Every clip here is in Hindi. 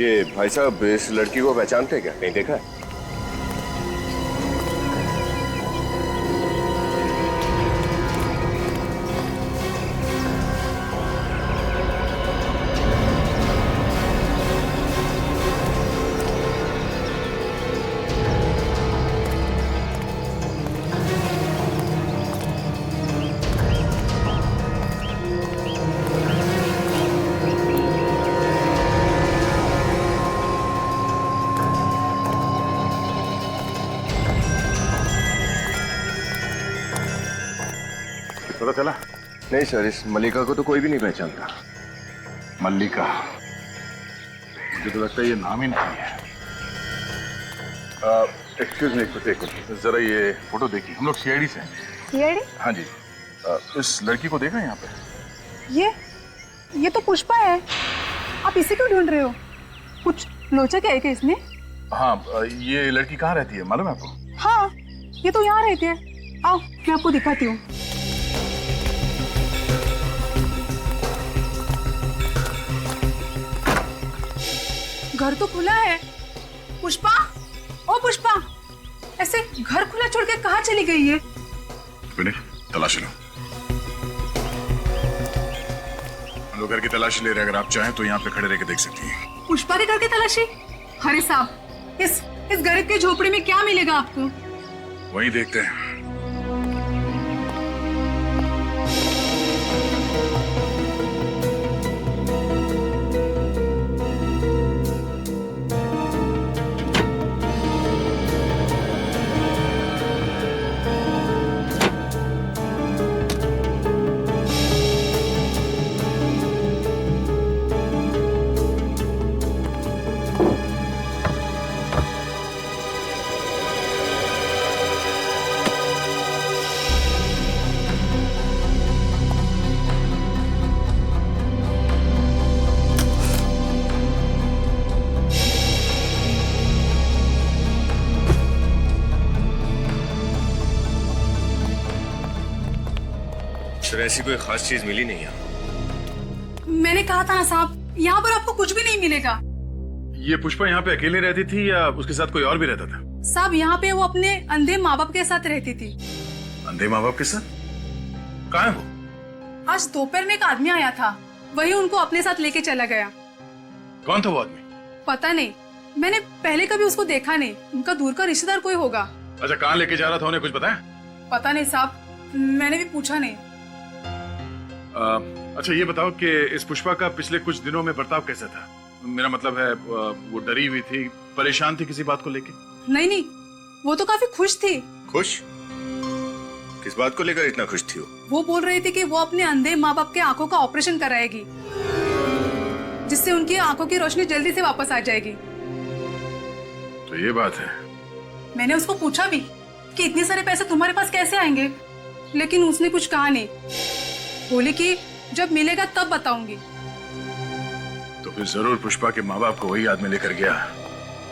ये भाई साहब इस लड़की को पहचानते हैं क्या? नहीं देखा है? पता चला? नहीं सर, इस मल्लिका को तो कोई भी नहीं पहचानता। मल्लिका? मुझे तो लगता है ये नाम ही नहीं है। एक्सक्यूज मी, एक मिनट जरा ये फोटो देखिए। हम लोग सीआईडी से हैं। सीआईडी? हाँ जी। इस लड़की को देखा यहाँ पे? ये तो पुष्पा है। आप इसे क्यों ढूंढ रहे हो? कुछ लोचा क्या है क्या इसने? हाँ, ये लड़की कहाँ रहती है मालूम है आपको? हाँ, ये तो यहाँ रहती है। आओ मैं आपको दिखाती हूँ। घर तो खुला है। पुष्पा, ओ पुष्पा, ऐसे घर खुला छोड़ के कहाँ चली गई है? विनय, तलाशी लो। हम लोग घर की तलाशी ले रहे हैं। अगर आप चाहें तो यहाँ पे खड़े रह के देख सकती हैं। पुष्पा के घर की तलाशी? अरे साहब, इस गरीब की झोपड़ी में क्या मिलेगा आपको? वही देखते हैं। सर ऐसी कोई खास चीज मिली नहीं यहाँ। मैंने कहा था ना साहब, यहाँ पर आपको कुछ भी नहीं मिलेगा। ये पुष्पा यहाँ पे अकेले रहती थी या उसके साथ कोई और भी रहता था? साहब यहाँ पे वो अपने अंधे माँ बाप के साथ रहती थी। अंधे माँ बाप के साथ? कहाँ है वो? आज दोपहर में एक आदमी आया था, वही उनको अपने साथ लेके चला गया। कौन था वो आदमी? पता नहीं, मैंने पहले कभी उसको देखा नहीं। उनका दूर का रिश्तेदार कोई होगा। अच्छा, कहाँ लेके जा रहा था उन्हें कुछ पता है? पता नहीं साहब, मैंने भी पूछा नहीं। अच्छा ये बताओ कि इस पुष्पा का पिछले कुछ दिनों में बर्ताव कैसा था? मेरा मतलब है वो डरी हुई थी, परेशान थी किसी बात को लेके? नहीं, वो तो काफी खुश थी। खुश? किस बात को लेकर इतना खुश थी वो बोल रही थी कि वो अपने अंधे माँ बाप के आंखों का ऑपरेशन कराएगी, जिससे उनकी आंखों की रोशनी जल्दी से वापस आ जाएगी। तो ये बात है। मैंने उसको पूछा भी कि इतने सारे पैसे तुम्हारे पास कैसे आएंगे, लेकिन उसने कुछ कहा नहीं। बोली कि जब मिलेगा तब बताऊंगी। तो फिर जरूर पुष्पा के माँ बाप को वही आदमी लेकर गया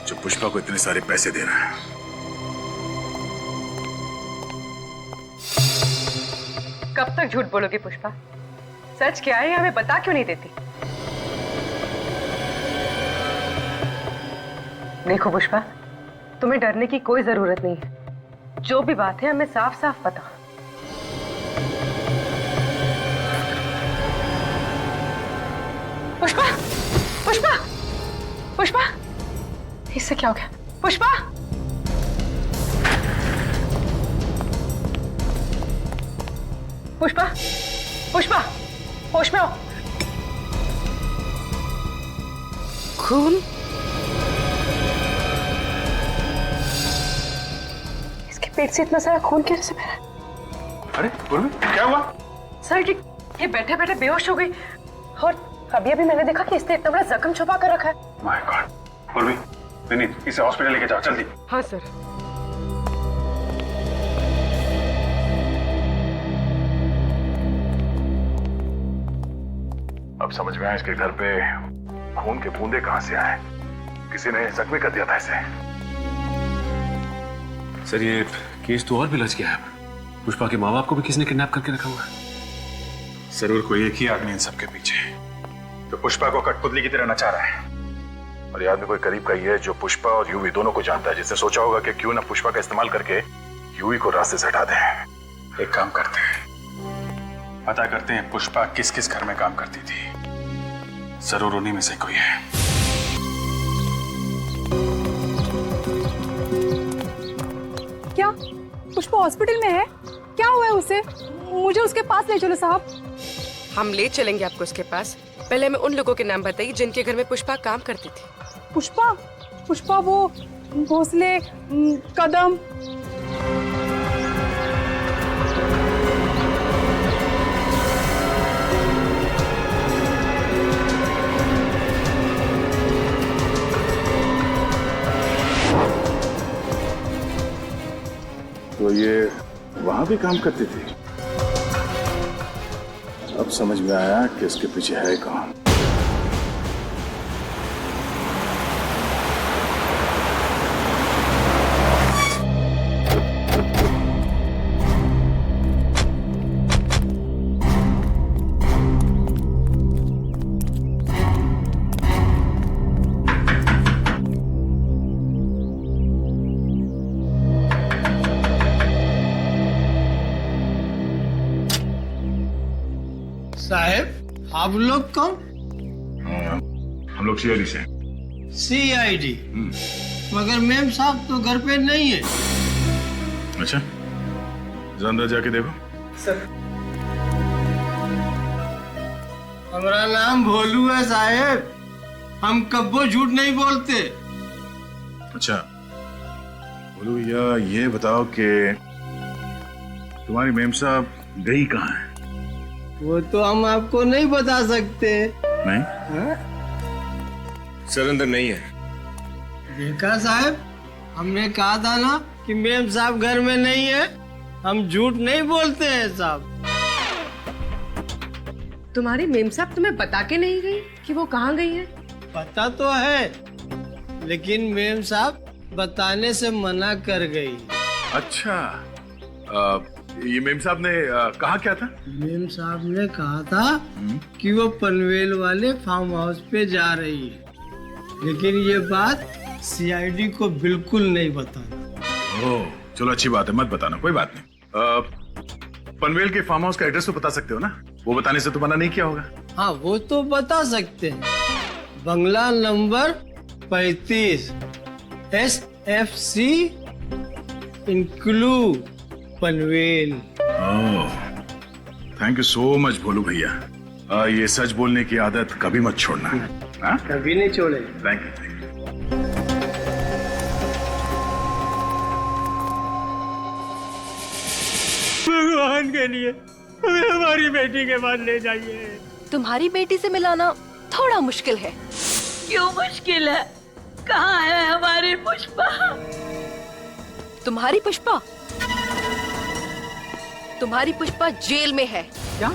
जो पुष्पा को इतने सारे पैसे दे रहा है। कब तक झूठ बोलोगी पुष्पा? सच क्या है हमें बता क्यों नहीं देती? देखो पुष्पा, तुम्हें डरने की कोई जरूरत नहीं है। जो भी बात है हमें साफ साफ पता। पुष्पा, पुष्पा, पुष्पा, इससे क्या हो गया? पुष्पा, पुष्पा, पुष्पा, होश में हो। खून? इसके पेट से इतना सारा खून कैसे बह रहा है? अरे पूर्वी, क्या हुआ? सर ये बैठे बैठे बेहोश हो गई और अभी अभी मैंने देखा कि इसने इतना बड़ा जख्म छुपा कर रखा है। My God. पूर्वी, नहीं, इसे हॉस्पिटल लेके जाओ जल्दी। हाँ सर। अब समझ में आया इसके घर पे खून के बूंदे कहां से आए। किसी ने जख्मी कर दिया था इसे। सर ये केस तो और भी लज गया है। पुष्पा के माँ बाप को भी किसी ने किडनैप करके रखा हुआ है। जरूर कोई एक ही आदमी इन सबके पीछे, तो पुष्पा को कठपुतली की तरह नचा रहा है। और और याद में कोई करीब का ही है जो पुष्पा और यूवी दोनों को जानता है, जिसने सोचा होगा कि क्यों ना पुष्पा का इस्तेमाल करके यूवी को रास्ते से हटा दें। एक काम करते हैं, पता करते हैं पुष्पा किस किस घर में काम करती थी। जरूर उन्हीं में से कोई है। क्या पुष्पा हॉस्पिटल में है? क्या हुआ है उसे? मुझे उसके पास ले चलो साहब। हम ले चलेंगे आपको उसके पास। पहले हमें उन लोगों के नाम बताइए जिनके घर में पुष्पा काम करती थी। पुष्पा? पुष्पा वो भोसले, कदम। तो ये वहां भी काम करती थी। अब समझ में आया कि इसके पीछे है कौन। साहब, आप लोग कौन? हम लोग सीआईडी से। सीआईडी? मगर मैम साहब तो घर पे नहीं है। अच्छा, जरा अंदर जाके देखो। सर, हमारा नाम भोलू है साहब। हम कब्बो झूठ नहीं बोलते। अच्छा बोलो भैया, ये बताओ कि तुम्हारी मेम साहब गई कहाँ है? वो तो हम आपको नहीं बता सकते। नहीं? सर अंदर नहीं है। देखा साहब, हमने कहा था ना कि मैम साहब घर में नहीं है। हम झूठ नहीं बोलते हैं साहब। तुम्हारी मेम साहब तुम्हें बता के नहीं गई कि वो कहाँ गई है? पता तो है, लेकिन मैम साहब बताने से मना कर गई। अच्छा, ये मेम साहब ने कहा क्या था? मैम साहब ने कहा था कि वो पनवेल वाले फार्म हाउस पे जा रही है, लेकिन ये बात सीआईडी को बिल्कुल नहीं बताना। ओह, चलो अच्छी बात है, मत बताना, कोई बात नहीं। पनवेल के फार्म हाउस का एड्रेस तो बता सकते हो ना? वो बताने से तो मना नहीं किया होगा। हाँ, वो तो बता सकते हैं। बंगला नंबर 35 SFC इंक्लू Panvel. Thank you so much Bholu भैया। ये सच बोलने की आदत कभी मत छोड़ना। हाँ? कभी नहीं छोड़े। Thank you. भगवान के लिए हमें हमारी बेटी के पास ले जाइए। तुम्हारी बेटी से मिलाना थोड़ा मुश्किल है। क्यों मुश्किल है? कहाँ है हमारी पुष्पा? तुम्हारी पुष्पा? तुम्हारी पुष्पा जेल में है। क्या?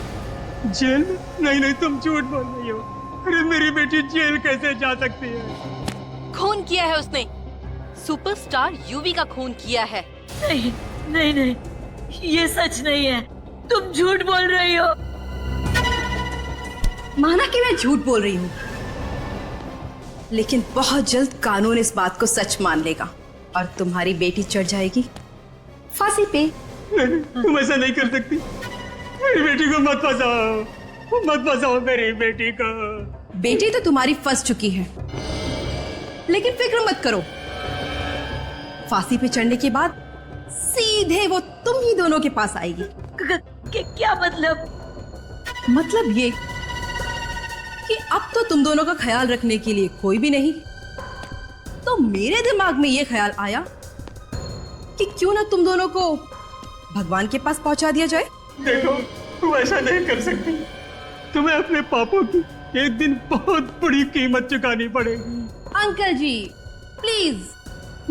जेल में? नहीं नहीं, तुम झूठ बोल रही हो। अरे मेरी बेटी जेल कैसे जा सकती है? खून किया है उसने। सुपरस्टार यूवी का खून किया है। नहीं नहीं नहीं, ये सच नहीं है। तुम झूठ बोल रही हो। माना कि मैं झूठ बोल रही हूँ, लेकिन बहुत जल्द कानून इस बात को सच मान लेगा और तुम्हारी बेटी चढ़ जाएगी फांसी पे। नहीं, तुम ऐसा नहीं कर सकती। मेरी बेटी को मत फंसाओ, मत फंसाओ मेरी बेटी को। बेटी तो तुम्हारी फंस चुकी है, लेकिन फिक्र मत करो। फांसी पे चढ़ने के बाद सीधे वो तुम ही दोनों के पास आएगी। क्या मतलब? मतलब ये कि अब तो तुम दोनों का ख्याल रखने के लिए कोई भी नहीं। तो मेरे दिमाग में ये ख्याल आया कि क्यों ना तुम दोनों को भगवान के पास पहुंचा दिया जाए। देखो, तुम ऐसा नहीं कर सकती। तुम्हें अपने पापों की एक दिन बहुत बड़ी कीमत चुकानी पड़ेगी। अंकल जी प्लीज,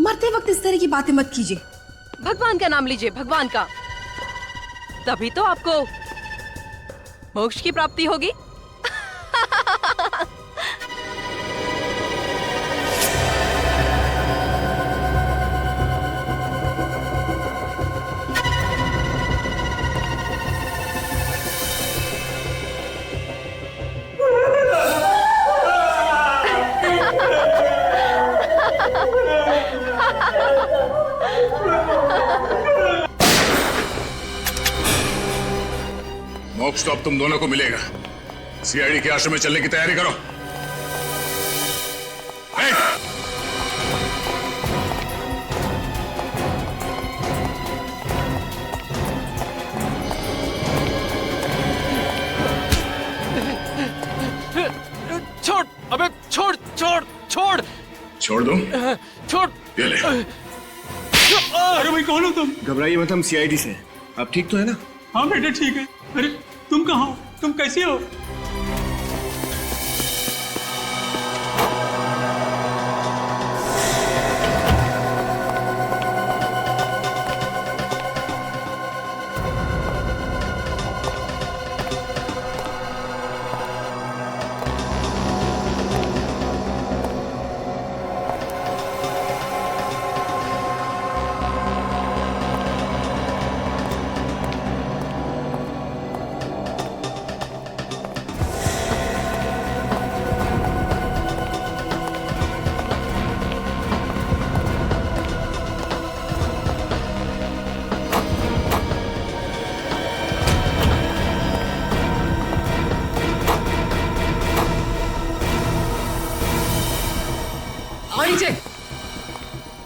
मरते वक्त इस तरह की बातें मत कीजिए। भगवान का नाम लीजिए, भगवान का। तभी तो आपको मोक्ष की प्राप्ति होगी। केस तो अब तुम दोनों को मिलेगा। सीआईडी के आश्रम में चलने की तैयारी करो। छोड़, अबे छोड़ छोड़ छोड़ छोड़ दो। छोड़। ये ले। अरे भाई कौन हो तुम? घबराइए मत, हम सीआईडी से। आप ठीक तो है ना? हाँ बेटा ठीक है। अरे तुम कहाँ हो? तुम कैसे हो?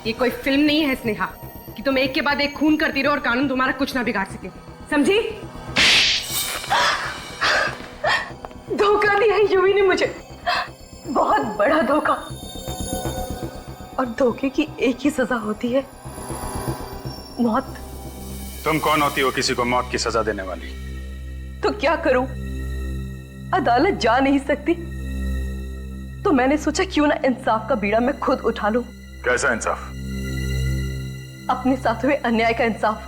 ये कोई फिल्म नहीं है स्नेहा कि तुम एक के बाद एक खून करती रहो और कानून तुम्हारा कुछ ना बिगाड़ सके, समझी? धोखा दिया है यूवी ने मुझे, बहुत बड़ा धोखा। और धोखे की एक ही सजा होती है, मौत। तुम कौन होती हो किसी को मौत की सजा देने वाली? तो क्या करूं? अदालत जा नहीं सकती, तो मैंने सोचा क्यों ना इंसाफ का बीड़ा मैं खुद उठा लूं। कैसा इंसाफ? अपने साथ हुए अन्याय का इंसाफ।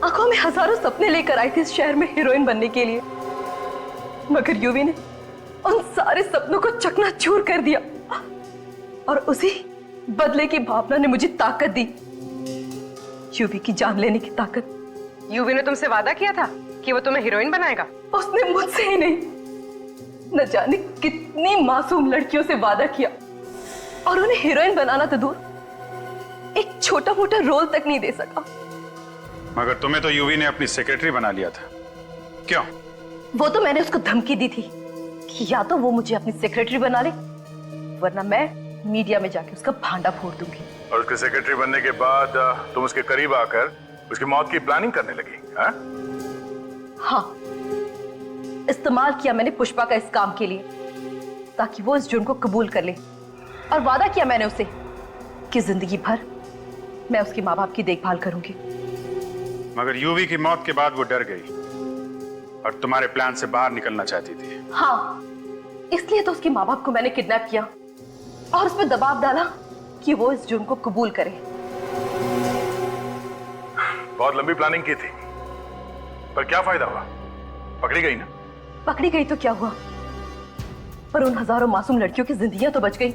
आंखों में हजारों सपने लेकर आई थी इस शहर में हीरोइन बनने के लिए, मगर यूवी ने उन सारे सपनों को चकनाचूर कर दिया और उसी बदले की भावना ने मुझे ताकत दी, यूवी की जान लेने की ताकत। यूवी ने तुमसे वादा किया था कि वो तुम्हें हीरोइन बनाएगा। उसने मुझसे ही नहीं, न जाने कितनी मासूम लड़कियों से वादा किया और उन्हें हीरोइन बनाना तो दूर, एक छोटा मोटा रोल तक नहीं दे सका। मगर तुम्हें तो यूवी ने अपनी सेक्रेटरी बना लिया था, क्यों? वो तो मैंने उसको धमकी दी थी कि या तो वो मुझे अपनी सेक्रेटरी बना ले, वरना मैं मीडिया में जाके उसका भांडा फोड़ दूंगी। और उसके सेक्रेटरी बनने के बाद तुम उसके करीब आकर उसकी मौत की प्लानिंग करने लगी, हाँ? हाँ, इस्तेमाल किया मैंने पुष्पा का इस काम के लिए ताकि वो इस जुर्म को कबूल कर ले, और वादा किया मैंने उसे कि जिंदगी भर मैं उसके माँ बाप की देखभाल करूंगी। मगर यूवी की मौत के बाद वो डर गई और तुम्हारे प्लान से बाहर निकलना चाहती थी। हाँ, इसलिए तो उसके माँ बाप को मैंने किडनैप किया और उस पर दबाव डाला कि वो इस जुर्म को कबूल करे। बहुत लंबी प्लानिंग की थी, पर क्या फायदा हुआ? पकड़ी गई ना? पकड़ी गई तो क्या हुआ, पर उन हजारों मासूम लड़कियों की जिंदगियां तो बच गई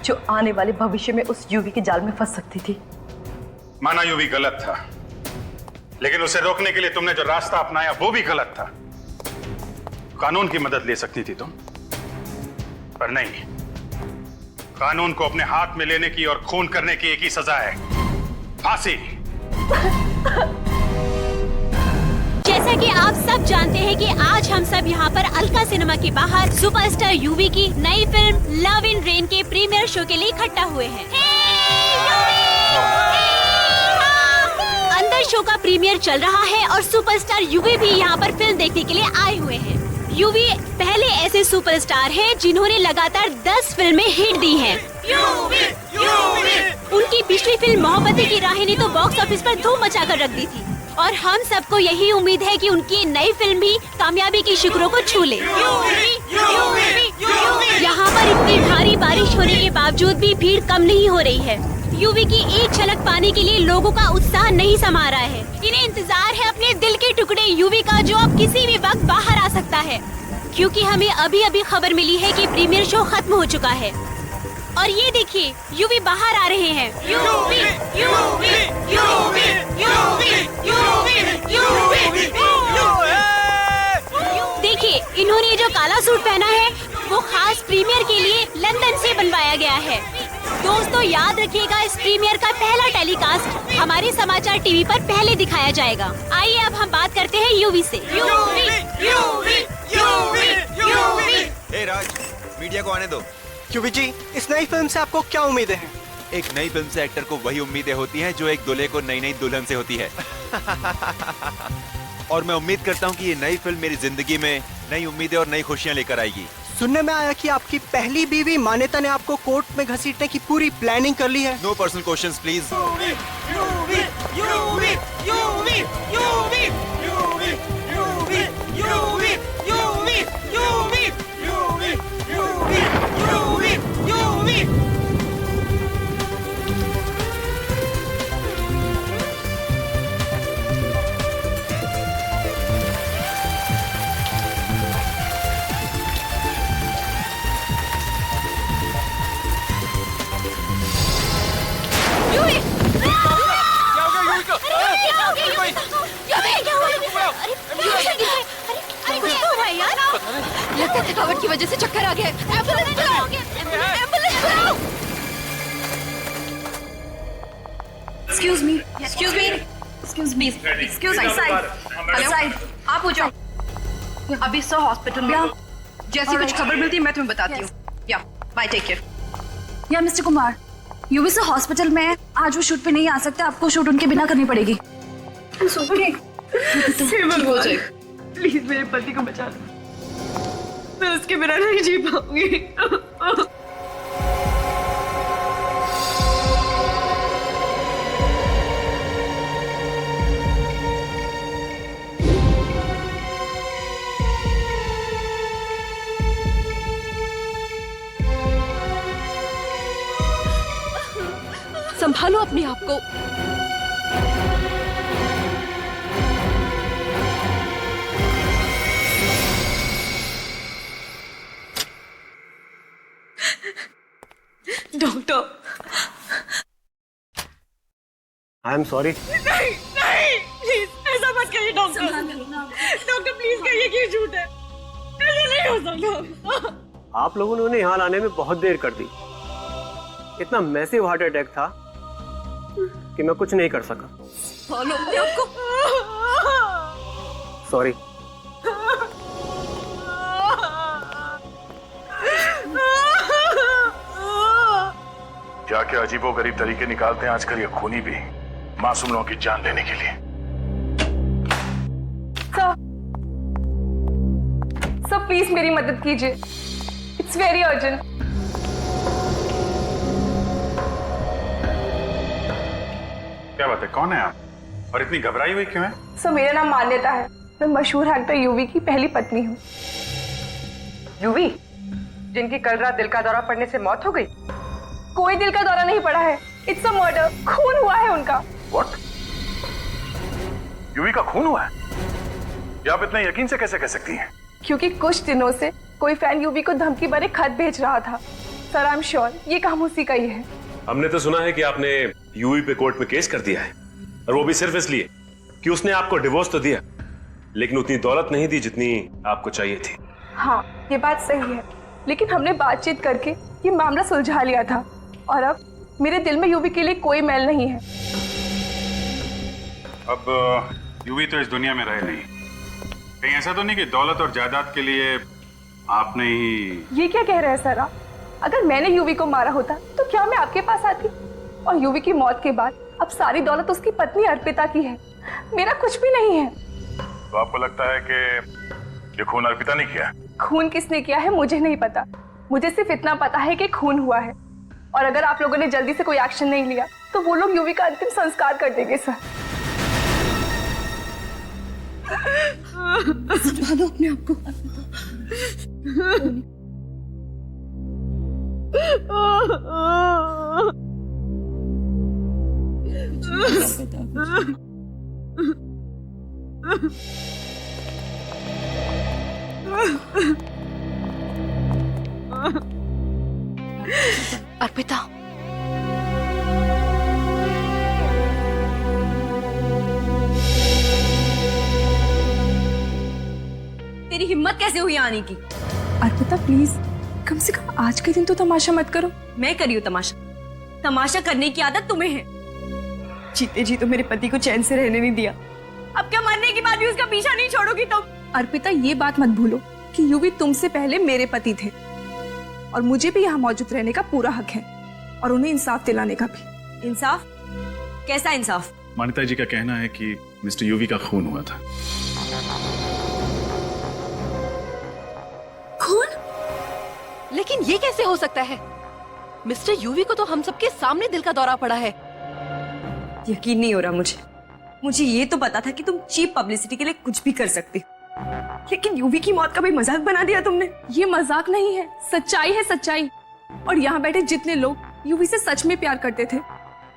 जो आने वाले भविष्य में उस यूवी के जाल में फंस सकती थी। माना यूवी गलत था, लेकिन उसे रोकने के लिए तुमने जो रास्ता अपनाया वो भी गलत था। कानून की मदद ले सकती थी तुम, पर नहीं। कानून को अपने हाथ में लेने की और खून करने की एक ही सजा है, फांसी। जैसा कि आप सब जानते हैं कि आज हम सब यहाँ पर अलका सिनेमा के बाहर सुपरस्टार यूवी की नई फिल्म लव इन रेन के प्रीमियर शो के लिए इकट्ठा हुए हैं। अंदर शो का प्रीमियर चल रहा है और सुपरस्टार यूवी भी यहाँ पर फिल्म देखने के लिए आए हुए हैं। यूवी पहले ऐसे सुपरस्टार हैं जिन्होंने लगातार 10 फिल्में हिट दी हैं। उनकी पिछली फिल्म मोहब्बतें की राहें ने तो बॉक्स ऑफिस पर धूम मचाकर रख दी थी और हम सबको यही उम्मीद है कि उनकी नई फिल्म भी कामयाबी की शिखरों को छू ले। यहाँ पर इतनी भारी बारिश होने के बावजूद भी भीड़ कम नहीं हो रही है। यूवी की एक झलक पाने के लिए लोगों का उत्साह नहीं समा रहा है। इन्हें इंतजार है अपने दिल के टुकड़े यूवी का, जो अब किसी भी वक्त बाहर आ सकता है, क्योंकि हमें अभी अभी खबर मिली है कि प्रीमियर शो खत्म हो चुका है। और ये देखिए, यूवी बाहर आ रहे हैं। UV, UV, UV, UV, UV, UV, देखिए, इन्होंने जो काला सूट पहना है वो खास प्रीमियर के लिए लंदन से बनवाया गया है। दोस्तों याद रखिएगा, इस प्रीमियर का पहला टेलीकास्ट हमारे समाचार टीवी पर पहले दिखाया जाएगा। आइए अब हम बात करते हैं यूवी से। ए राज, मीडिया को आने दो। यूवी जी, इस नई फिल्म से आपको क्या उम्मीदें हैं? एक नई फिल्म से एक्टर को वही उम्मीदें होती हैं जो एक दूल्हे को नई नई दुल्हन से होती है। और मैं उम्मीद करता हूँ कि ये नई फिल्म मेरी जिंदगी में नई उम्मीदें और नई खुशियाँ लेकर आएगी। सुनने में आया कि आपकी पहली बीवी मान्यता ने आपको कोर्ट में घसीटने की पूरी प्लानिंग कर ली है। No personal questions please. लगता है थकावट की वजह से चक्कर आ गया। एम्बुलेंस बुलाओ, एम्बुलेंस बुलाओ। Excuse me, excuse me, excuse me, excuse me, side, आप हो जाओ। अभी सो हॉस्पिटल में, जैसी कुछ खबर मिलती है मैं तुम्हें बताती हूँ। या, बाय, टेक केयर। या मिस्टर कुमार, यूवी से हॉस्पिटल में आज वो शूट पे नहीं आ सकते, आपको शूट उनके बिना करनी पड़ेगी। हो जाएगा। प्लीज मेरे पति को बचा लो, मैं उसके बिना नहीं जी पाऊंगी। संभालो अपने आप को। Doctor, I am sorry. नहीं नहीं, प्लीज ऐसा मत करिए डॉक्टर। डॉक्टर प्लीज कहिए कि झूठ है, ऐसा नहीं हो सकता। आप लोगों ने उन्हें यहाँ लाने में बहुत देर कर दी। इतना मैसिव हार्ट अटैक था कि मैं कुछ नहीं कर सका। संभालो अपने आप को। सॉरी। क्या क्या अजीबोगरीब तरीके निकालते हैं आजकल ये खूनी भी मासूम लोगों की जान लेने के लिए। सर प्लीज मेरी मदद कीजिए, इट्स वेरी अर्जेंट। क्या बात है, कौन है आप और इतनी घबराई हुई क्यों है? सर मेरा नाम मान्यता है, मैं मशहूर एक्टर यूवी की पहली पत्नी हूँ। यूवी, जिनकी कल रात दिल का दौरा पड़ने से मौत हो गई? कोई दिल का दौरा नहीं पड़ा है, इट्स अ मर्डर, खून हुआ है उनका। व्हाट? यूवी का खून हुआ है? ये आप इतने यकीन से कैसे कह सकती हैं? क्योंकि कुछ दिनों से कोई फैन यूवी को धमकी भरे खत भेज रहा था। सर आई एम श्योर ये काम उसी का ही है। हमने तो सुना है कि आपने यूवी पे कोर्ट में केस कर दिया है, और वो भी सिर्फ इसलिए कि उसने आपको डिवोर्स तो दिया, लेकिन उतनी दौलत नहीं दी जितनी आपको चाहिए थी। हाँ ये बात सही है, लेकिन हमने बातचीत करके ये मामला सुलझा लिया था, और अब मेरे दिल में यूवी के लिए कोई मैल नहीं है। अब यूवी तो इस दुनिया में रहे नहीं, कहीं ऐसा तो नहीं कि दौलत और जायदाद के लिए आपने ही... ये क्या कह रहे हैं सर आप? अगर मैंने यूवी को मारा होता तो क्या मैं आपके पास आती? और यूवी की मौत के बाद अब सारी दौलत उसकी पत्नी अर्पिता की है, मेरा कुछ भी नहीं है। तो आपको लगता है कि ये खून अर्पिता ने किया? खून किसने किया है मुझे नहीं पता, मुझे सिर्फ इतना पता है कि खून हुआ है, और अगर आप लोगों ने जल्दी से कोई एक्शन नहीं लिया तो वो लोग यूवी का अंतिम संस्कार कर देंगे सर। संभालो अपने आप को। अर्पिता, तेरी हिम्मत कैसे हुई आने की? अर्पिता प्लीज कम से कम आज के दिन तो तमाशा मत करो। मैं करी हूँ तमाशा, तमाशा करने की आदत तुम्हें है। जीते जी तो मेरे पति को चैन से रहने नहीं दिया, अब क्या मरने के बाद भी उसका पीछा नहीं छोड़ोगी तुम? अर्पिता, ये बात मत भूलो कि यूवी तुमसे पहले मेरे पति थे और मुझे भी यहाँ मौजूद रहने का पूरा हक है और उन्हें इंसाफ दिलाने का भी। इंसाफ? कैसा इंसाफ? मान्यता जी का कहना है कि मिस्टर यूवी का खून हुआ था। खून? लेकिन ये कैसे हो सकता है? मिस्टर यूवी को तो हम सबके सामने दिल का दौरा पड़ा है। यकीन नहीं हो रहा मुझे ये तो पता था कि तुम चीप पब्लिसिटी के लिए कुछ भी कर सकती, लेकिन यूवी की मौत का भी मजाक बना दिया तुमने। ये मजाक नहीं है, सच्चाई है, सच्चाई। और यहाँ बैठे जितने लोग यूवी से सच में प्यार करते थे,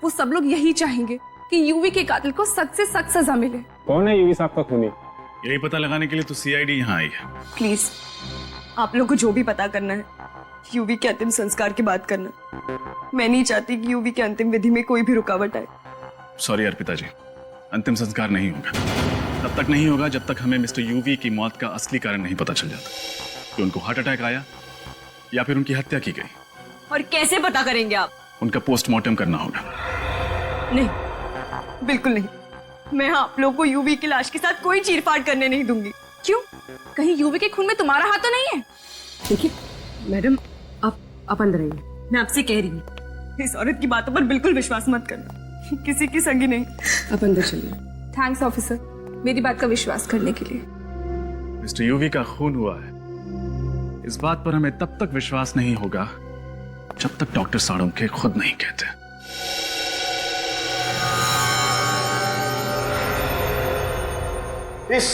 वो सब लोग यही चाहेंगे कि यूवी के कातिल को सख्त से सख्त सजा मिले। कौन है यूवी साहब का खूनी? यही पता लगाने के लिए तो सीआईडी यहाँ आई है। प्लीज आप लोग को जो भी पता करना है, यूवी के अंतिम संस्कार की बात करना। मैं नहीं चाहती कि यूवी के अंतिम विधि में कोई भी रुकावट आए। सॉरी अर्पिता जी, अंतिम संस्कार नहीं होगा। तब तक नहीं होगा जब तक हमें मिस्टर यूवी की मौत का असली कारण नहीं पता चल जाता कि उनको हार्ट अटैक आया या फिर उनकी हत्या की गई। और कैसे पता करेंगे आप? उनका पोस्टमार्टम करना होगा। नहीं, बिल्कुल नहीं। मैं आप लोगों को यूवी की लाश के साथ कोई चीरफाड़ करने नहीं दूंगी। क्यों? कहीं यूवी के खून में तुम्हारा हाथ तो नहीं है? देखिए मैडम, आप अंदर आइए। मैं आपसे कह रही हूँ, इस औरत की बातों पर बिल्कुल विश्वास मत करना, किसी की संगी नहीं। आप अंदर चलिए। थैंक्स ऑफिसर, मेरी बात का विश्वास करने के लिए। मिस्टर यूवी का खून हुआ है, इस बात पर हमें तब तक विश्वास नहीं होगा जब तक डॉक्टर साळुंखे खुद नहीं कहते। इस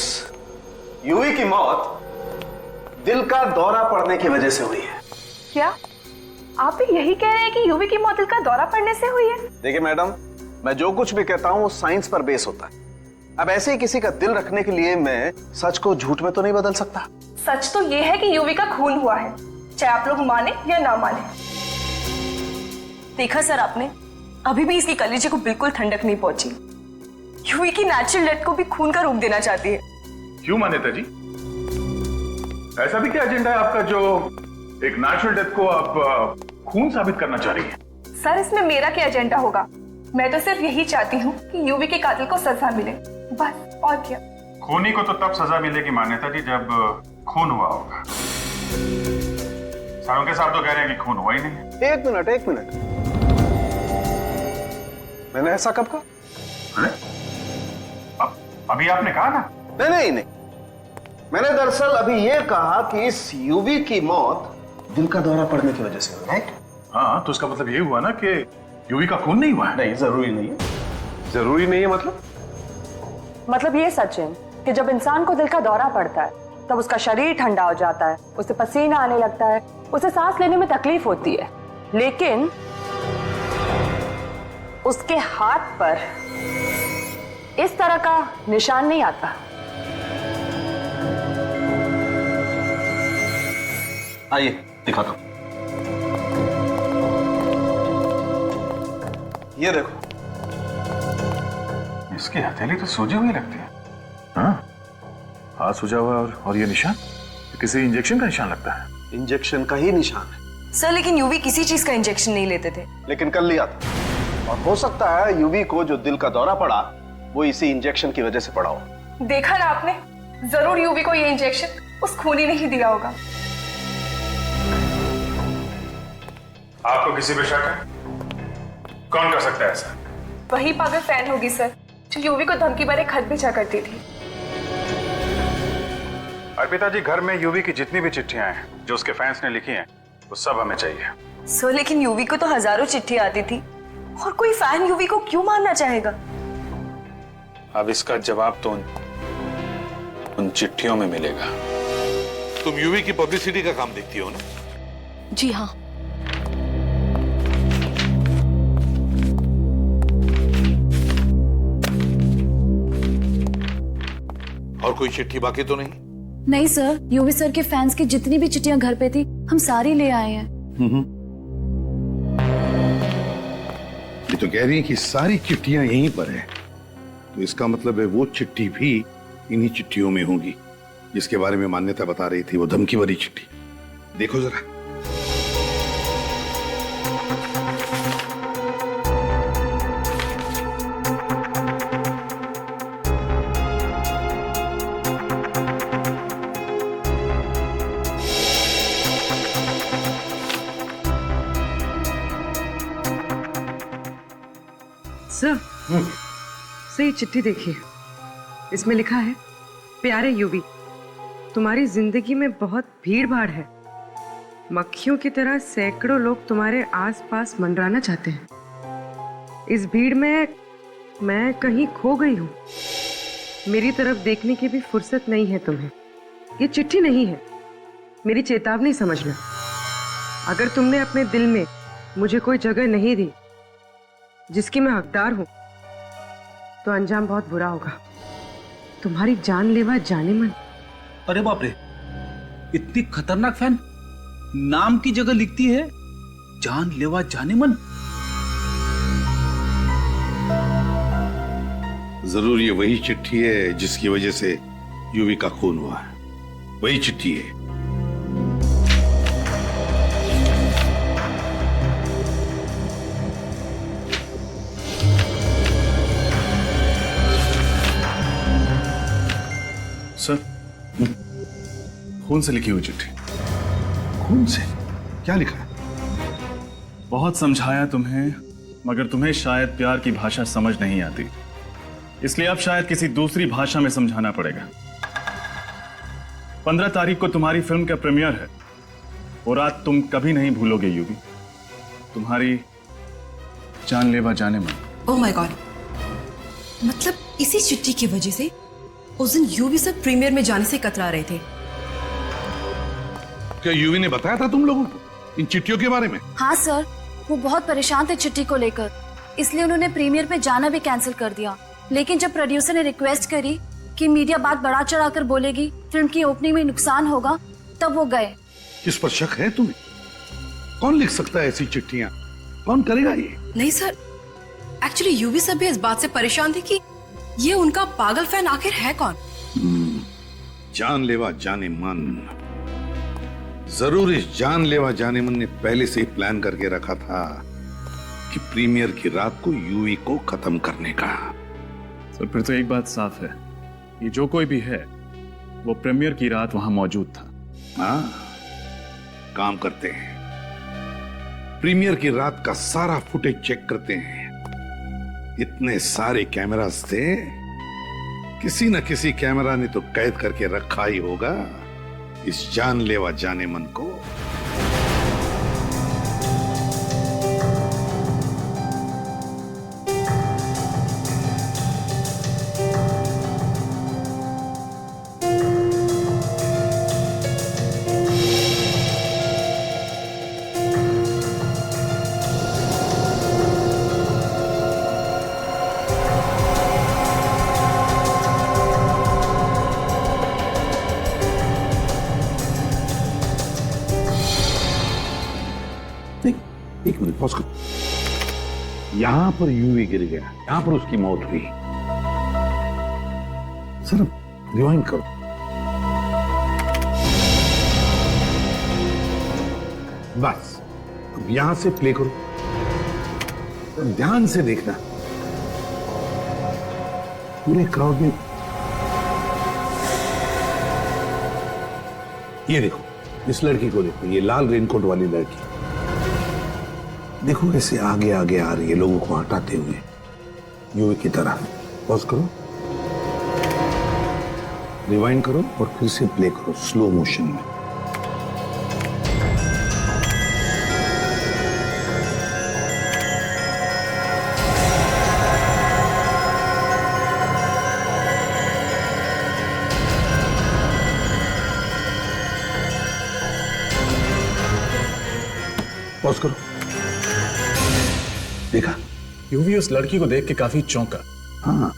यूवी की मौत दिल का दौरा पड़ने की वजह से हुई है। क्या आप भी यही कह रहे हैं कि यूवी की मौत दिल का दौरा पड़ने से हुई है? देखिए मैडम, मैं जो कुछ भी कहता हूं वो साइंस पर बेस होता है। अब ऐसे ही किसी का दिल रखने के लिए मैं सच को झूठ में तो नहीं बदल सकता। सच तो ये है कि यूवी का खून हुआ है, चाहे आप लोग माने या ना माने। देखा सर आपने, अभी भी इसकी कलेजे को बिल्कुल ठंडक नहीं पहुंची। यूवी की नेचुरल डेथ को भी खून का रूप देना चाहती है। क्यों मान्यता जी? ऐसा भी क्या एजेंडा है आपका जो एक नेचुरल डेथ को आप खून साबित करना चाह रही है? सर, इसमें मेरा क्या एजेंडा होगा? मैं तो सिर्फ यही चाहती हूँ कि यूवी के कातिल को सजा मिले, बस। और क्या? खूनी को तो तब सजा मिलेगी मान्यता जी जब खून हुआ होगा। साळुंखे साहब तो कह रहे हैं कि खून हुआ ही नहीं। एक मिनट, मैंने ऐसा कब कहा? अभी आपने कहा ना? नहीं, मैंने दरअसल अभी ये कहा कि इस यूवी की मौत दिल का दौरा पड़ने की वजह से हुई, राइट? हाँ, तो उसका मतलब ये हुआ ना कि यूवी का खून नहीं हुआ है। नहीं, जरूरी नहीं है। जरूरी नहीं है मतलब ये सच है कि जब इंसान को दिल का दौरा पड़ता है तब उसका शरीर ठंडा हो जाता है, उसे पसीना आने लगता है, उसे सांस लेने में तकलीफ होती है, लेकिन उसके हाथ पर इस तरह का निशान नहीं आता। आइए दिखाता हूं। ये देखो, इसकी हथेली तो सूजी हुई लगती है। हाँ, हाथ सूजा हुआ और ये निशान किसी इंजेक्शन का निशान लगता है। इंजेक्शन का ही निशान है सर, लेकिन यूवी किसी चीज का इंजेक्शन नहीं लेते थे। लेकिन कर लिया था, और हो सकता है यूवी को जो दिल का दौरा पड़ा वो इसी इंजेक्शन की वजह से पड़ा हो। देखा ना आपने, जरूर यूवी को ये इंजेक्शन उस खूनी ने ही दिया होगा। आपको किसी पे शक है? कौन कर सकता है ऐसा? वही पागल फैन होगी सर, जो यूवी को धमकी भरे खत भेजा करती थी। अर्पिता जी, घर में यूवी की जितनी भी चिट्ठियां हैं जो उसके फैंस ने लिखी हैं, वो सब हमें चाहिए। सर, लेकिन यूवी को तो हजारों चिट्ठी आती थी, और कोई फैन यूवी को क्यों मारना चाहेगा? अब इसका जवाब तो उन चिट्ठियों में मिलेगा। तुम यूवी की पब्लिसिटी का काम देखती हो ना? जी हाँ। और कोई चिट्ठी बाकी तो नहीं? नहीं सर, यूवी सर के फैंस की जितनी भी चिट्ठियां घर पे थी, हम सारी ले आए हैं। ये तो कह रही है कि सारी चिट्ठियां यहीं पर है, तो इसका मतलब है वो चिट्ठी भी इन्हीं चिट्ठियों में होगी जिसके बारे में मान्यता बता रही थी, वो धमकी भरी चिट्ठी। देखो जरा। सर ये चिट्ठी देखिए, इसमें लिखा है, प्यारे यूवी, तुम्हारी जिंदगी में बहुत भीड़ भाड़ है। मक्खियों की तरह सैकड़ों लोग तुम्हारे आसपास मंडराना चाहते हैं। इस भीड़ में मैं कहीं खो गई हूँ। मेरी तरफ देखने की भी फुर्सत नहीं है तुम्हें। ये चिट्ठी नहीं है, मेरी चेतावनी समझना। अगर तुमने अपने दिल में मुझे कोई जगह नहीं दी जिसकी मैं हकदार हूं, तो अंजाम बहुत बुरा होगा। तुम्हारी जानलेवा जाने मन। अरे बाप रे, इतनी खतरनाक फैन, नाम की जगह लिखती है जानलेवा जाने मन। जरूर ये वही चिट्ठी है जिसकी वजह से यूवी का खून हुआ है। वही चिट्ठी है। सर, खून से लिखी हुई चिट्ठी। खून से? क्या लिखा है? बहुत समझाया तुम्हें, मगर तुम्हें शायद प्यार की भाषा समझ नहीं आती, इसलिए अब शायद किसी दूसरी भाषा में समझाना पड़ेगा। 15 तारीख को तुम्हारी फिल्म का प्रीमियर है। वो रात तुम कभी नहीं भूलोगे यूवी, तुम्हारी जानलेवा जाने मन। ओह माय गॉड, मतलब इसी चिट्ठी की वजह से उस दिन यूवी सब प्रीमियर में जाने से कतरा रहे थे। क्या यूवी ने बताया था तुम लोगों को इन चिट्ठियों के बारे में? हाँ सर, वो बहुत परेशान थे चिट्ठी को लेकर, इसलिए उन्होंने प्रीमियर में जाना भी कैंसिल कर दिया। लेकिन जब प्रोड्यूसर ने रिक्वेस्ट करी कि मीडिया बात बढ़ा चढ़ाकर बोलेगी, फिल्म की ओपनिंग में नुकसान होगा, तब वो गए। किस पर शक है तुम्हें? कौन लिख सकता है ऐसी चिट्ठियां? कौन करेगा ये? नहीं सर, एक्चुअली यूवी सब भी इस बात से परेशान थे कि ये उनका पागल फैन आखिर है कौन। जानलेवा जाने मन। जरूर इस जानलेवा जाने मन ने पहले से ही प्लान करके रखा था कि प्रीमियर की रात को यूवी को खत्म करने का। सर, फिर तो एक बात साफ है, ये जो कोई भी है वो प्रीमियर की रात वहां मौजूद था। हाँ, काम करते हैं, प्रीमियर की रात का सारा फुटेज चेक करते हैं। इतने सारे कैमरास थे, किसी न किसी कैमरा ने तो कैद करके रखा ही होगा इस जानलेवा जाने मन को। एक मिनट पॉज करो। यहां पर यूवी गिर गया, यहां पर उसकी मौत हुई। सर रिवाइंड करो। बस अब यहां से प्ले करो, तो ध्यान से देखना। पूरे क्राउड में ये देखो, इस लड़की को देखो, ये लाल रेनकोट वाली लड़की। देखो कैसे आगे आगे आ रही है, लोगों को हटाते हुए यूवी की तरह। पॉज करो, रिवाइंड करो और फिर से प्ले करो स्लो मोशन में। पॉज करो। देखा? यूवी उस लड़की को देख के काफी चौंका। हाँ,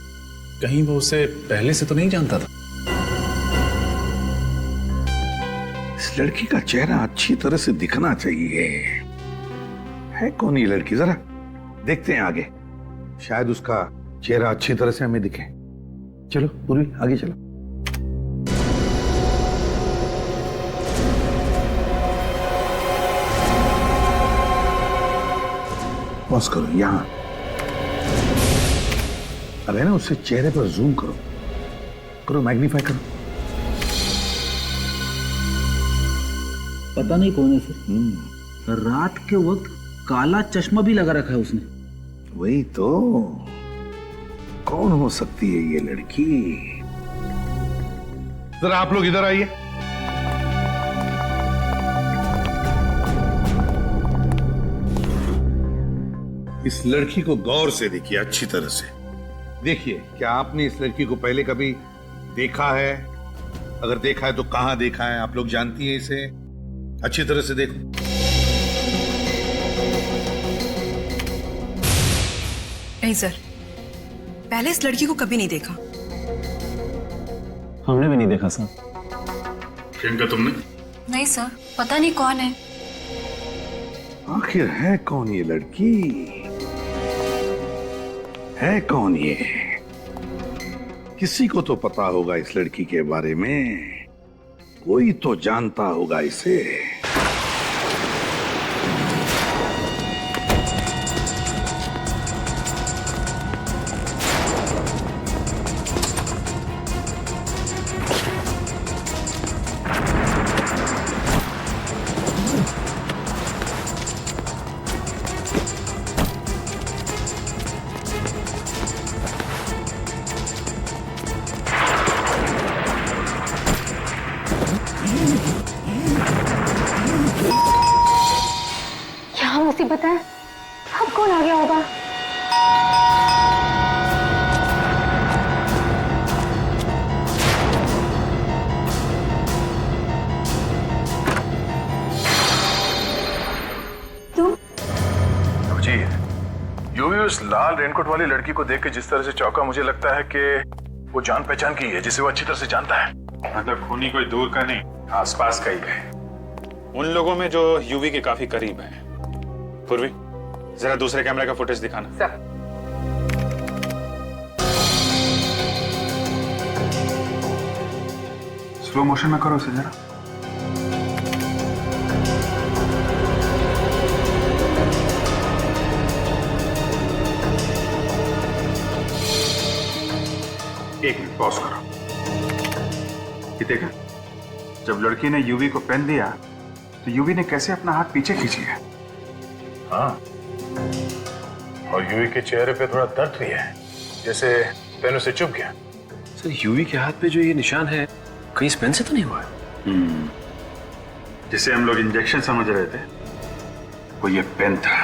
कहीं वो उसे पहले से तो नहीं जानता था। इस लड़की का चेहरा अच्छी तरह से दिखना चाहिए। है कौन ये लड़की? जरा देखते हैं आगे, शायद उसका चेहरा अच्छी तरह से हमें दिखे। चलो पूर्वी, आगे चलो। पॉज करो यहां। अब है ना, उससे चेहरे पर जूम करो, करो मैग्नीफाई करो। पता नहीं कौन है सर। रात के वक्त काला चश्मा भी लगा रखा है उसने। वही तो, कौन हो सकती है ये लड़की? जरा आप लोग इधर आइए। इस लड़की को गौर से देखिए, अच्छी तरह से देखिए। क्या आपने इस लड़की को पहले कभी देखा है? अगर देखा है तो कहां देखा है? आप लोग जानती हैं इसे? अच्छी तरह से देखो। नहीं सर, पहले इस लड़की को कभी नहीं देखा। हमने भी नहीं देखा सर। प्रियंका तुमने? नहीं सर, पता नहीं कौन है। आखिर है कौन ये लड़की? है कौन ये? किसी को तो पता होगा इस लड़की के बारे में, कोई तो जानता होगा इसे। मुसीबत है, अब कौन आ गया होगा? तुम? जी, यूवी उस लाल रेनकोट वाली लड़की को देख के जिस तरह से चौंका, मुझे लगता है कि वो जान पहचान की है, जिसे वो अच्छी तरह से जानता है। मतलब खूनी कोई दूर का नहीं, आसपास का ही है। उन लोगों में जो यूवी के काफी करीब है। पूर्वी, जरा दूसरे कैमरे का फुटेज दिखाना। सर। स्लो मोशन में करो उसे जरा। एक मिनट पॉज करो। ये देखा, जब लड़की ने यूवी को पेन दिया तो यूवी ने कैसे अपना हाथ पीछे खींची है। हाँ, और यूवी के चेहरे पे थोड़ा दर्द भी है, जैसे पेन उसे चुभ गया। सर, यूवी के हाथ पे जो ये निशान है, कहीं इस पेन से तो नहीं हुआ है? जिसे हम लोग इंजेक्शन समझ रहे थे, वो ये पेन था।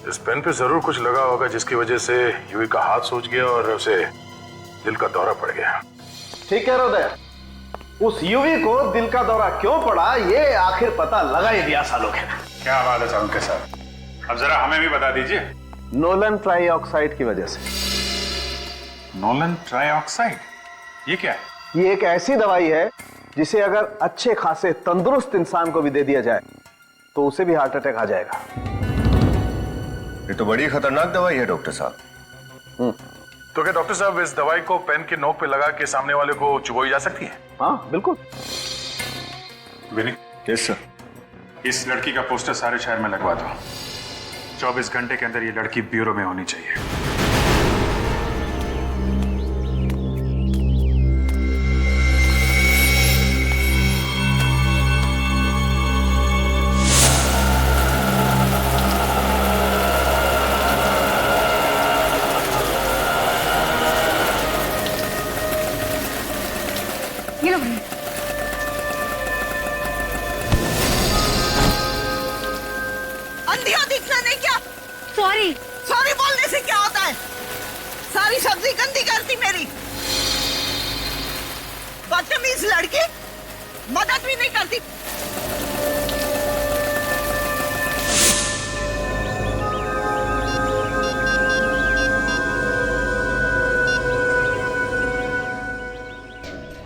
इस पेन पे जरूर कुछ लगा होगा, जिसकी वजह से यूवी का हाथ सूज गया और उसे दिल का दौरा पड़ गया। ठीक कह रहे हो दया। उस यूवी को दिल का दौरा क्यों पड़ा, ये आखिर पता लगा ही दिया सालों के। क्या बात है साहब के साथ, अब जरा हमें भी बता दीजिए। नोलन ट्राइऑक्साइड की वजह से। नोलन ट्राइऑक्साइड, ये क्या है? ये एक ऐसी दवाई है जिसे अगर अच्छे खासे तंदुरुस्त इंसान को भी दे दिया जाए तो उसे भी हार्ट अटैक आ जाएगा। ये तो बड़ी खतरनाक दवाई है डॉक्टर साहब। तो क्या डॉक्टर साहब, इस दवाई को पेन के नोक पे लगा के सामने वाले को चुबोई जा सकती है? हाँ बिल्कुल। विनी, यस सर। इस लड़की का पोस्टर सारे शहर में लगवा दो। 24 घंटे के अंदर ये लड़की ब्यूरो में होनी चाहिए। ये लो। अंधिया दिखना नहीं क्या? सॉरी। सॉरी बोलने से क्या होता है? सारी सब्जी गंदी करती मेरी। बदतमीज लड़की, मदद भी नहीं करती।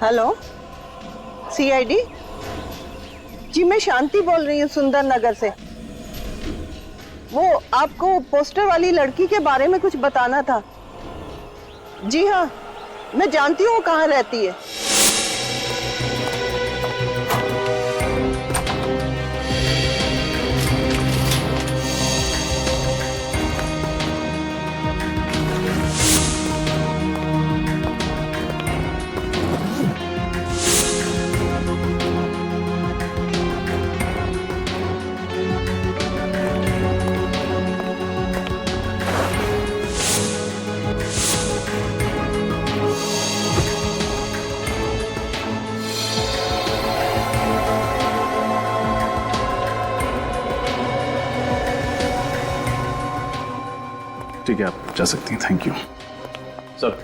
हेलो, सीआईडी जी, मैं शांति बोल रही हूँ सुंदर नगर से। वो आपको पोस्टर वाली लड़की के बारे में कुछ बताना था। जी हाँ, मैं जानती हूँ वो कहाँ रहती है। जा सकती हैं, थैंक यू। सर,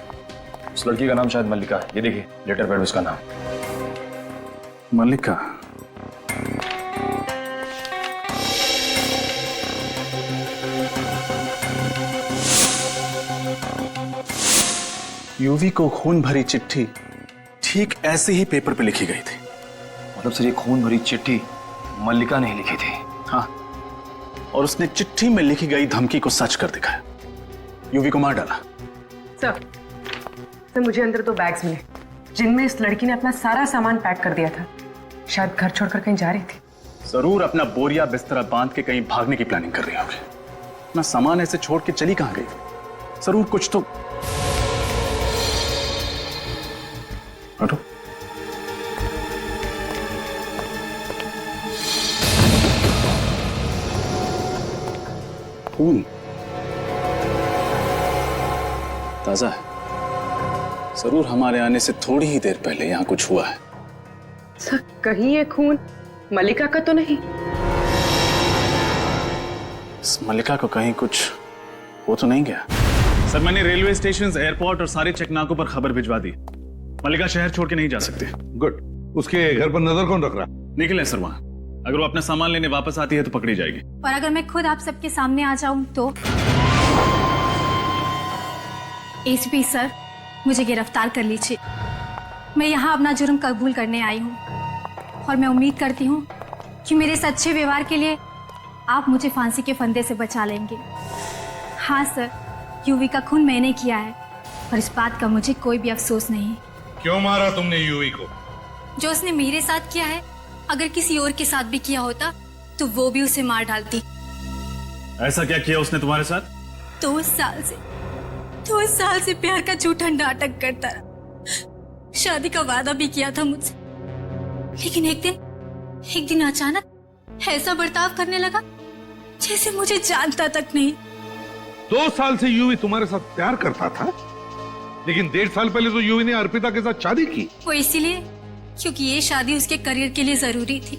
उस लड़की का नाम शायद मल्लिका है। ये देखिए लेटर पैड में उसका नाम। मल्लिका? यूवी को खून भरी चिट्ठी ठीक ऐसे ही पेपर पे लिखी गई थी। मतलब सर, ये खून भरी चिट्ठी मल्लिका ने ही लिखी थी? हाँ, और उसने चिट्ठी में लिखी गई धमकी को सच कर दिखाया, यूवी को मार डाला। सर, मुझे अंदर 2 बैग्स मिले जिनमें इस लड़की ने अपना सारा सामान पैक कर दिया था। शायद घर छोड़कर कहीं जा रही थी। जरूर अपना बोरिया बिस्तरा बांध के कहीं भागने की प्लानिंग कर रही होगी। अपना सामान ऐसे छोड़ के चली कहां गई? जरूर कुछ तो। हटो। खून ताजा है। जरूर हमारे आने से थोड़ी ही देर पहले यहां कुछ हुआ है। सर, कहीं ये खून मल्लिका का तो नहीं? इस मल्लिका को कहीं कुछ हो तो नहीं गया? सर, मैंने रेलवे स्टेशन, एयरपोर्ट और सारे चेकनाकों पर खबर भिजवा दी। मल्लिका शहर छोड़ के नहीं जा सकते। गुड। उसके घर पर नजर कौन रख रहा? निखिल है सर वहां। अगर वो अपना सामान लेने वापस आती है तो पकड़ी जाएगी। और अगर मैं खुद आप सबके सामने आ जाऊं तो? एसीपी सर, मुझे गिरफ्तार कर लीजिए। मैं यहाँ अपना जुर्म कबूल करने आई हूँ और मैं उम्मीद करती हूँ कि मेरे सच्चे व्यवहार के लिए आप मुझे फांसी के फंदे से बचा लेंगे। हाँ सर, यूवी का खून मैंने किया है और इस बात का मुझे कोई भी अफसोस नहीं। क्यों मारा तुमने यूवी को? जो उसने मेरे साथ किया है, अगर किसी और के साथ भी किया होता तो वो भी उसे मार डालती। ऐसा क्या किया उसने तुम्हारे साथ? 2 साल से प्यार का झूठा नाटक करता रहा। शादी का वादा भी किया था मुझसे, लेकिन एक दिन अचानक ऐसा बर्ताव करने लगा जैसे मुझे जानता तक नहीं। 2 साल से यूवी तुम्हारे साथ प्यार करता था, लेकिन 1.5 साल पहले तो यूवी ने अर्पिता के साथ शादी की। वो इसीलिए क्योंकि ये शादी उसके करियर के लिए जरूरी थी।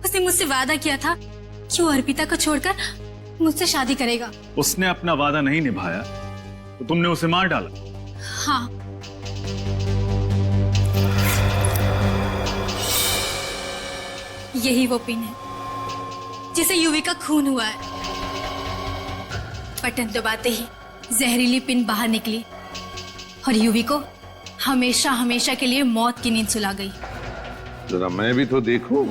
उसने मुझसे वादा किया था कि वो अर्पिता को छोड़कर मुझसे शादी करेगा। उसने अपना वादा नहीं निभाया तो तुमने उसे मार डाला? हाँ। यही वो पिन है जिसे यूवी का खून हुआ है। बटन दबाते ही जहरीली पिन बाहर निकली और यूवी को हमेशा हमेशा के लिए मौत की नींद सुला गई। जरा मैं भी तो देखूं।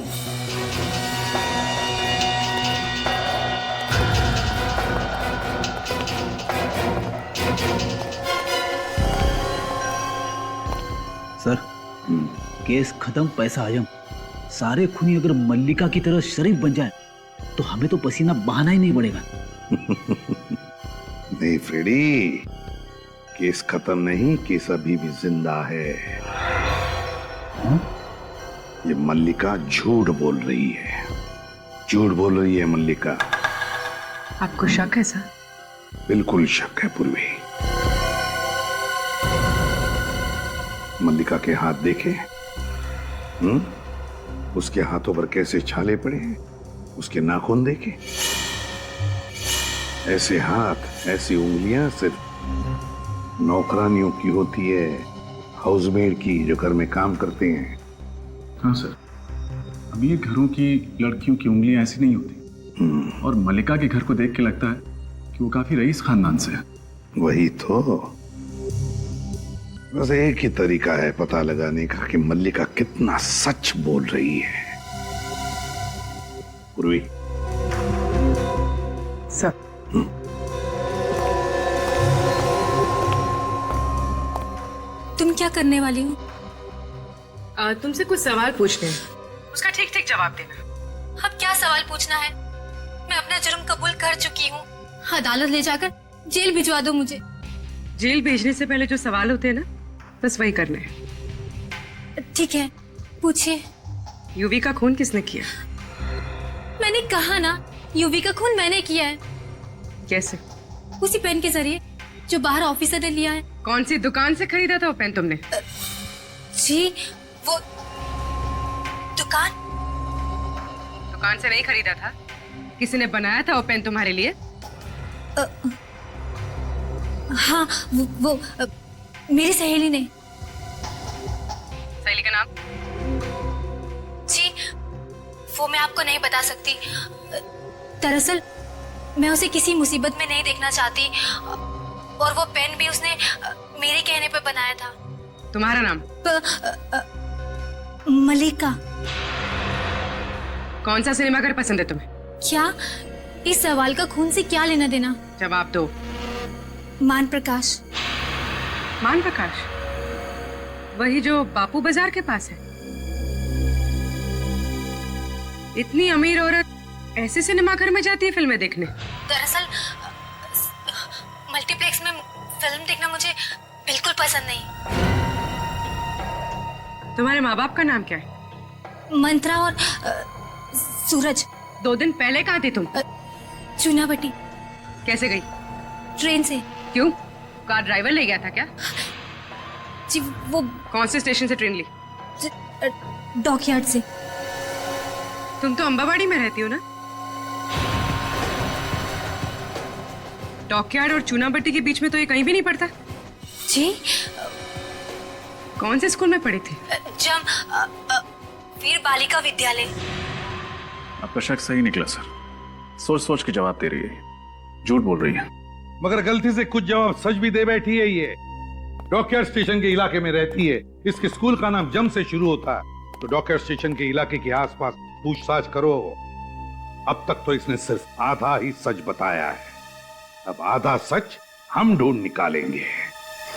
सर, केस खत्म, पैसा आयम। सारे खूनी अगर मल्लिका की तरह शरीफ बन जाए तो हमें तो पसीना बहाना ही नहीं पड़ेगा। नहीं फ्रेडी, केस खत्म नहीं, केस अभी भी जिंदा है। ये मल्लिका झूठ बोल रही है, झूठ बोल रही है मल्लिका। आपको शक है सर? बिल्कुल शक है पूर्वी। मल्लिका के हाथ देखे? उसके हाथों पर कैसे छाले पड़े हैं, उसके नाखून देखे? ऐसे हाथ, ऐसी उंगलियां सिर्फ नौकरानियों की होती है, हाउसमेड की, जो घर में काम करते हैं। हाँ सर, अमीर घरों की लड़कियों की उंगलियां ऐसी नहीं होती। और मल्लिका के घर को देख के लगता है कि वो काफी रईस खानदान से है। वही तो। बस एक ही तरीका है पता लगाने का कि मल्लिका कितना सच बोल रही है। पूर्वी सर, तुम क्या करने वाली हो? तुमसे कुछ सवाल पूछने हैं, उसका ठीक ठीक जवाब देना। अब क्या सवाल पूछना है? मैं अपना जुर्म कबूल कर चुकी हूँ। अदालत ले जाकर जेल भिजवा दो मुझे। जेल भेजने से पहले जो सवाल होते हैं ना, बस वही करने हैं। ठीक है, पूछिए। यूवी का खून किसने किया? मैंने कहा ना, यूवी का खून मैंने किया है। कैसे? उसी पेन के जरिए जो बाहर ऑफिसर ने लिया है। कौन सी दुकान से खरीदा था वो पेन तुमने? जी, वो दुकान से नहीं खरीदा था, किसी ने बनाया था वो पेन तुम्हारे लिए? हाँ वो मेरी सहेली ने। सहेली का नाम? जी वो मैं आपको नहीं बता सकती। दरअसल मैं उसे किसी मुसीबत में नहीं देखना चाहती और वो पेन भी उसने मेरे कहने पे बनाया था। तुम्हारा नाम? मलिका। कौन सा सिनेमाघर पसंद है तुम्हें? क्या इस सवाल का खून से क्या लेना देना? जवाब दो। मान प्रकाश। मान प्रकाश? वही जो बापू बाजार के पास है? इतनी अमीर औरत ऐसे सिनेमाघर में जाती है फिल्में देखने? दरअसल मल्टीप्लेक्स में फिल्म देखना मुझे बिल्कुल पसंद नहीं। तुम्हारे माँ बाप का नाम क्या है? मंत्रा और सूरज। 2 दिन पहले कहाँ थी तुम? चुनाभट्टी। कैसे गई? ट्रेन से। क्यों? कार ड्राइवर ले गया था क्या? जी वो। कौन से स्टेशन से ट्रेन ली? डॉकयार्ड से। तुम तो अंबाबाड़ी में रहती हो ना? डॉकयार्ड और चूनाभट्टी के बीच में तो ये कहीं भी नहीं पड़ता। जी कौन से स्कूल में पढ़ी थी? वीर बालिका विद्यालय। आपका शक सही निकला सर। सोच सोच के जवाब दे रही है, झूठ बोल रही है। मगर गलती से कुछ जवाब सच भी दे बैठी है। ये डॉकयार्ड स्टेशन के इलाके में रहती है। इसके स्कूल का नाम जम से शुरू होता है। तो डॉकयार्ड स्टेशन के इलाके के आसपास पूछताछ करो। अब तक तो इसने सिर्फ आधा ही सच बताया है। अब आधा सच हम ढूंढ निकालेंगे।